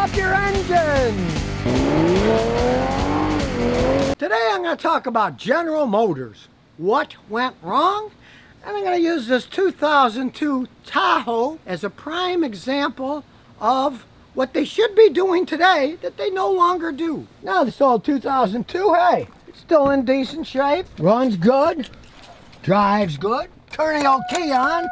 up your engine! Today I'm going to talk about General Motors. What went wrong? And I'm going to use this 2002 Tahoe as a prime example of what they should be doing today that they no longer do. Now this old 2002, hey, it's still in decent shape, runs good, drives good. Turn the old key on.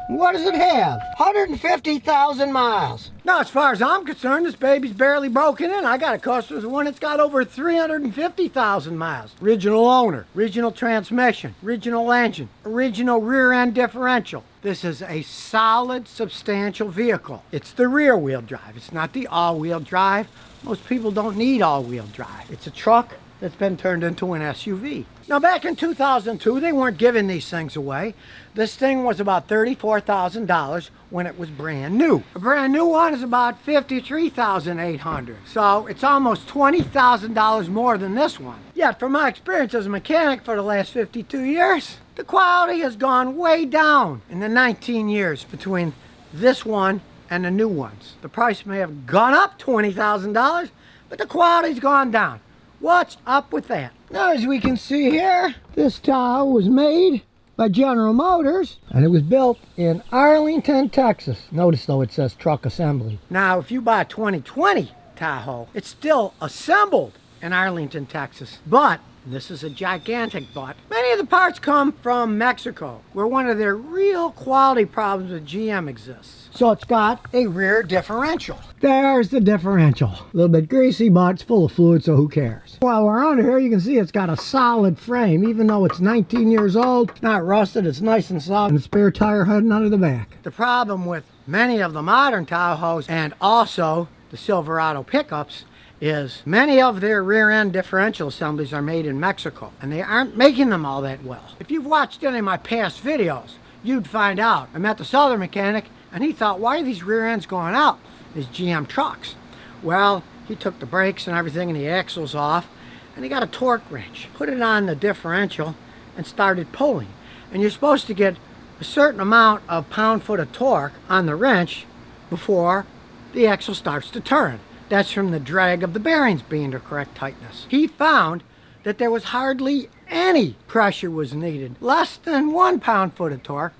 What does it have? 150,000 miles. Now, as far as I'm concerned, this baby's barely broken in. I got a customer with one that's got over 350,000 miles. Original owner, original transmission, original engine, original rear end differential. This is a solid, substantial vehicle. It's the rear wheel drive. It's not the all wheel drive. Most people don't need all wheel drive. It's a truck that's been turned into an SUV. Now back in 2002, they weren't giving these things away. This thing was about $34,000 when it was brand new. A brand new one is about $53,800. So it's almost $20,000 more than this one. Yet from my experience as a mechanic for the last 52 years, the quality has gone way down in the 19 years between this one and the new ones. The price may have gone up $20,000, but the quality's gone down. What's up with that? Now, as we can see here, this Tahoe was made by General Motors, and it was built in Arlington, Texas. Notice though it says truck assembly. Now, if you buy a 2020 Tahoe, it's still assembled in Arlington, Texas. But, this is a gigantic but, many of the parts come from Mexico, where one of their real quality problems with GM exists. So it's got a rear differential. There's the differential. A little bit greasy, but it's full of fluid, so who cares? While we're under here, you can see it's got a solid frame. Even though it's 19 years old, it's not rusted, it's nice and solid, and the spare tire heading under the back. The problem with many of the modern Tahoes, and also the Silverado pickups, is many of their rear end differential assemblies are made in Mexico, and they aren't making them all that well. If you've watched any of my past videos, you'd find out. I met the Southern mechanic, and he thought, why are these rear ends going out? These GM trucks. Well, he took the brakes and everything and the axles off, and he got a torque wrench, put it on the differential, and started pulling. And you're supposed to get a certain amount of pound-foot of torque on the wrench before the axle starts to turn. That's from the drag of the bearings being the correct tightness. He found that there was hardly any pressure was needed, less than 1 pound-foot of torque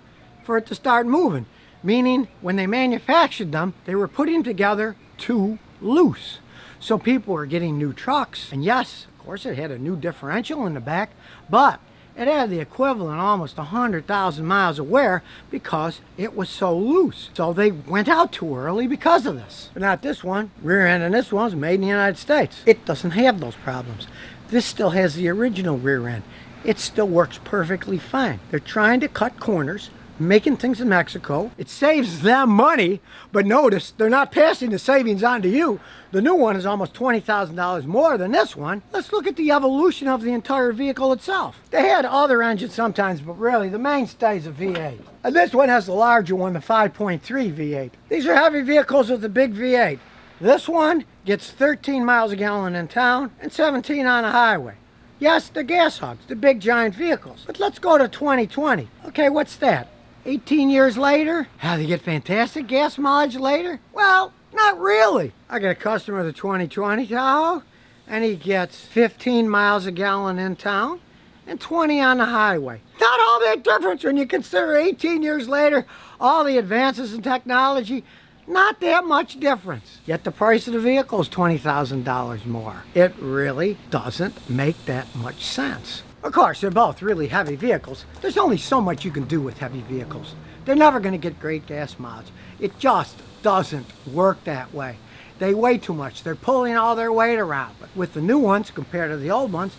for it to start moving. Meaning, when they manufactured them, they were putting together too loose. So people were getting new trucks, and yes, of course it had a new differential in the back, but it had the equivalent almost 100,000 miles of wear because it was so loose. So they went out too early because of this. But not this one. Rear end and this one's made in the United States. It doesn't have those problems. This still has the original rear end. It still works perfectly fine. They're trying to cut corners, making things in Mexico. It saves them money, but notice they're not passing the savings on to you. The new one is almost $20,000 more than this one. Let's look at the evolution of the entire vehicle itself. They had other engines sometimes, but really the mainstay is a V8. And this one has the larger one, the 5.3 V8. These are heavy vehicles with a big V8. This one gets 13 miles a gallon in town and 17 on the highway. Yes, they're gas hogs, the big giant vehicles. But let's go to 2020. Okay, what's that? 18 years later? How do you get fantastic gas mileage later? Well, not really. I got a customer of the 2020 Tahoe, and he gets 15 miles a gallon in town and 20 on the highway. Not all that difference when you consider 18 years later, all the advances in technology, not that much difference. Yet the price of the vehicle is $20,000 more. It really doesn't make that much sense. Of course, they're both really heavy vehicles. There's only so much you can do with heavy vehicles. They're never going to get great gas mileage. It just doesn't work that way. They weigh too much. They're pulling all their weight around. But with the new ones compared to the old ones,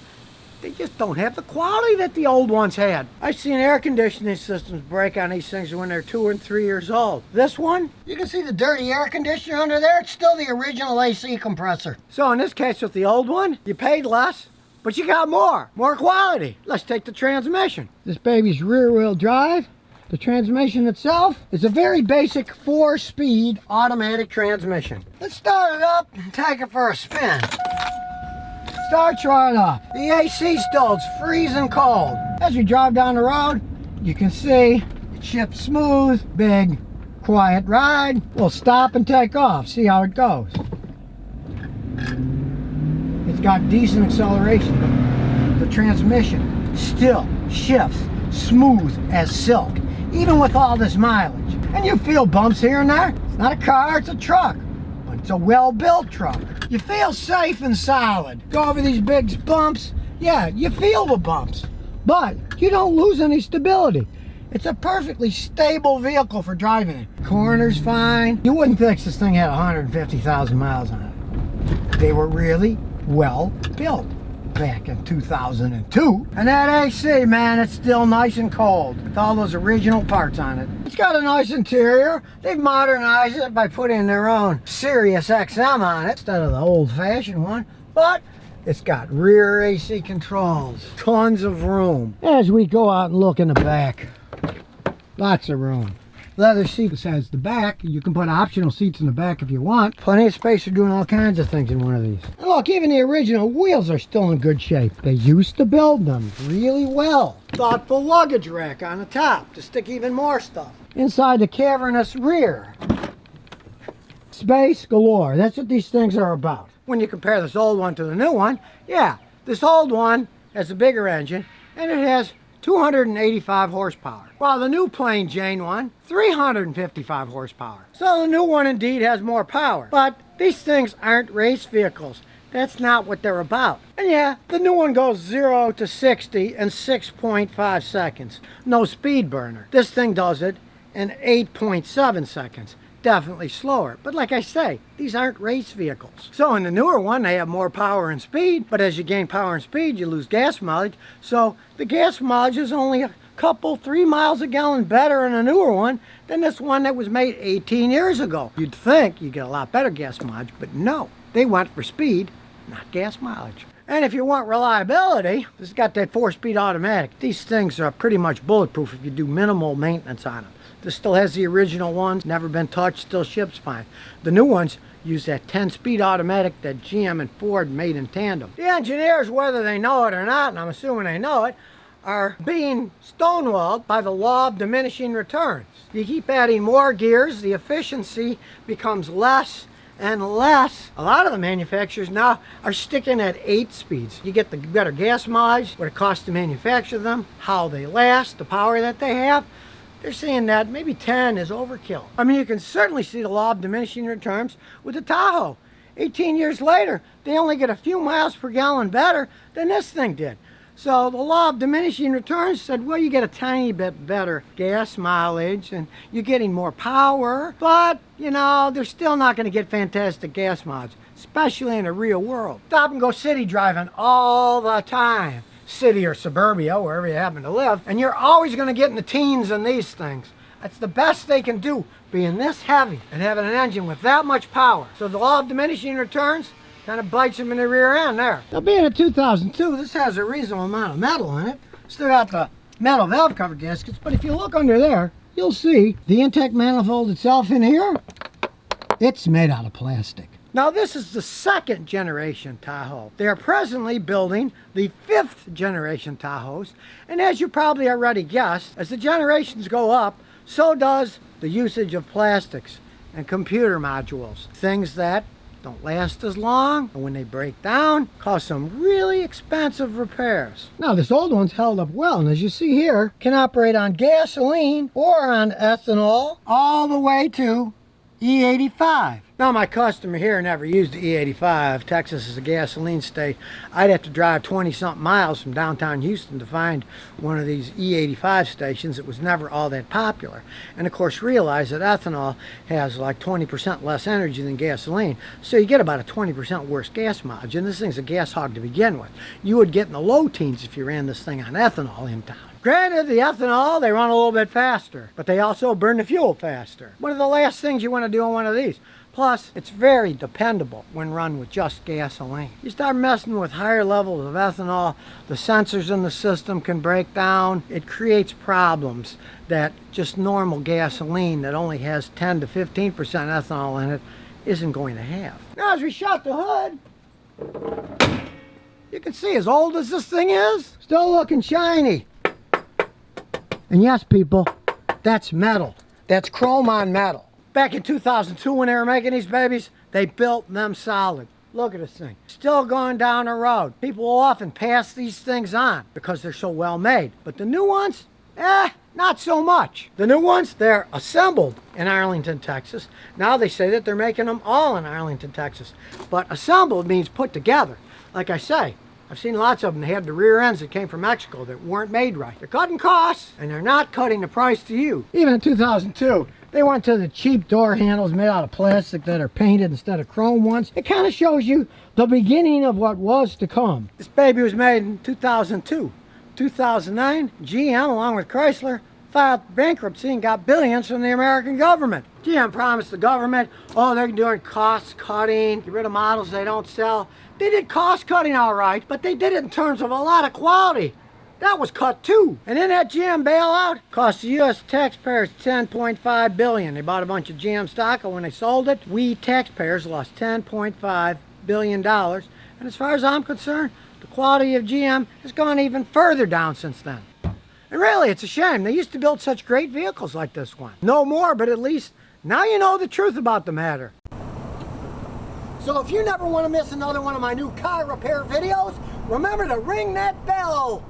they just don't have the quality that the old ones had. I've seen air conditioning systems break on these things when they're 2 and 3 years old. This one, you can see the dirty air conditioner under there. It's still the original AC compressor. So in this case with the old one, you paid less, but you got more quality. Let's take the transmission. This baby's rear wheel drive. The transmission itself is a very basic 4-speed automatic transmission. Let's start it up and take it for a spin. Starts right up. The AC still is freezing cold. As we drive down the road, you can see it shifts smooth, big, quiet ride. We'll stop and take off, see how it goes. It's got decent acceleration. The transmission still shifts smooth as silk, even with all this mileage. And you feel bumps here and there. It's not a car, it's a truck, but it's a well-built truck. You feel safe and solid. Go over these big bumps, yeah, you feel the bumps, but you don't lose any stability. It's a perfectly stable vehicle for driving it. Corner's fine. You wouldn't think this thing had 150,000 miles on it. They were really well built back in 2002. And that AC, man, it's still nice and cold with all those original parts on it. It's got a nice interior. They've modernized it by putting their own Sirius XM on it instead of the old-fashioned one. But it's got rear AC controls, tons of room. As we go out and look in the back, lots of room. Leather seat besides the back. You can put optional seats in the back if you want. Plenty of space for doing all kinds of things in one of these. And look, even the original wheels are still in good shape. They used to build them really well. Thoughtful luggage rack on the top to stick even more stuff. Inside the cavernous rear. Space galore. That's what these things are about. When you compare this old one to the new one, yeah, this old one has a bigger engine and it has 285 horsepower, while the new plain Jane one, 355 horsepower. So the new one indeed has more power, but these things aren't race vehicles. That's not what they're about. And yeah, the new one goes 0 to 60 in 6.5 seconds. No speed burner. This thing does it in 8.7 seconds. Definitely slower, but like I say, these aren't race vehicles. So in the newer one, they have more power and speed, but as you gain power and speed, you lose gas mileage. So the gas mileage is only a couple, 3 miles a gallon better in a newer one than this one that was made 18 years ago. You'd think you get a lot better gas mileage, but no, they went for speed, not gas mileage. And if you want reliability, this has got that 4-speed automatic. These things are pretty much bulletproof if you do minimal maintenance on them. This still has the original ones, never been touched, still ships fine. The new ones use that 10-speed automatic that GM and Ford made in tandem. The engineers, whether they know it or not, and I'm assuming they know it, are being stonewalled by the law of diminishing returns. You keep adding more gears, the efficiency becomes less and less. A lot of the manufacturers now are sticking at 8 speeds. You get the better gas mileage, what it costs to manufacture them, how they last, the power that they have. They're saying that maybe 10 is overkill. I mean, you can certainly see the law of diminishing returns with the Tahoe. 18 years later, they only get a few miles per gallon better than this thing did. So the law of diminishing returns said, well, you get a tiny bit better gas mileage and you're getting more power, but, you know, they're still not going to get fantastic gas mileage, especially in the real world. Stop and go city driving all the time. City or suburbia, wherever you happen to live, and you're always going to get in the teens in these things. That's the best they can do, being this heavy and having an engine with that much power. So the law of diminishing returns kind of bites them in the rear end there. Now, being a 2002, this has a reasonable amount of metal in it. Still got the metal valve cover gaskets, but if you look under there, you'll see the intake manifold itself in here, it's made out of plastic. Now this is the 2nd generation Tahoe. They are presently building the 5th generation Tahoes, and as you probably already guessed, as the generations go up, so does the usage of plastics and computer modules. Things that don't last as long, and when they break down, cause some really expensive repairs. Now this old one's held up well, and as you see here, can operate on gasoline or on ethanol all the way to E85. Now my customer here never used the E85. Texas is a gasoline state. I'd have to drive 20-something miles from downtown Houston to find one of these E85 stations. It was never all that popular. And of course realize that ethanol has like 20% less energy than gasoline. So you get about a 20% worse gas mileage. And this thing's a gas hog to begin with. You would get in the low teens if you ran this thing on ethanol in town. Granted, the ethanol, they run a little bit faster, but they also burn the fuel faster. One of the last things you want to do on one of these. Plus, it's very dependable when run with just gasoline. You start messing with higher levels of ethanol, the sensors in the system can break down. It creates problems that just normal gasoline that only has 10 to 15% ethanol in it isn't going to have. Now, as we shut the hood, you can see as old as this thing is, still looking shiny. And yes, people, that's metal. That's chrome on metal. Back in 2002 when they were making these babies, they built them solid. Look at this thing. Still going down the road. People will often pass these things on because they're so well made. But the new ones, not so much. The new ones, they're assembled in Arlington, Texas. Now they say that they're making them all in Arlington, Texas. But assembled means put together. Like I say, I've seen lots of them. They had the rear ends that came from Mexico that weren't made right. They're cutting costs, and they're not cutting the price to you. Even in 2002, they went to the cheap door handles made out of plastic that are painted instead of chrome ones. It kind of shows you the beginning of what was to come. This baby was made in 2002. 2009, GM, along with Chrysler, filed bankruptcy and got billions from the American government. GM promised the government, oh, they're doing cost cutting, get rid of models they don't sell. They did cost cutting all right, but they did it in terms of a lot of quality. That was cut too. And then that GM bailout cost the U.S. taxpayers $10.5 billion. They bought a bunch of GM stock, and when they sold it, we taxpayers lost $10.5 billion. And as far as I'm concerned, the quality of GM has gone even further down since then. And really, it's a shame. They used to build such great vehicles like this one. No more, but at least now you know the truth about the matter. So if you never want to miss another one of my new car repair videos, remember to ring that bell.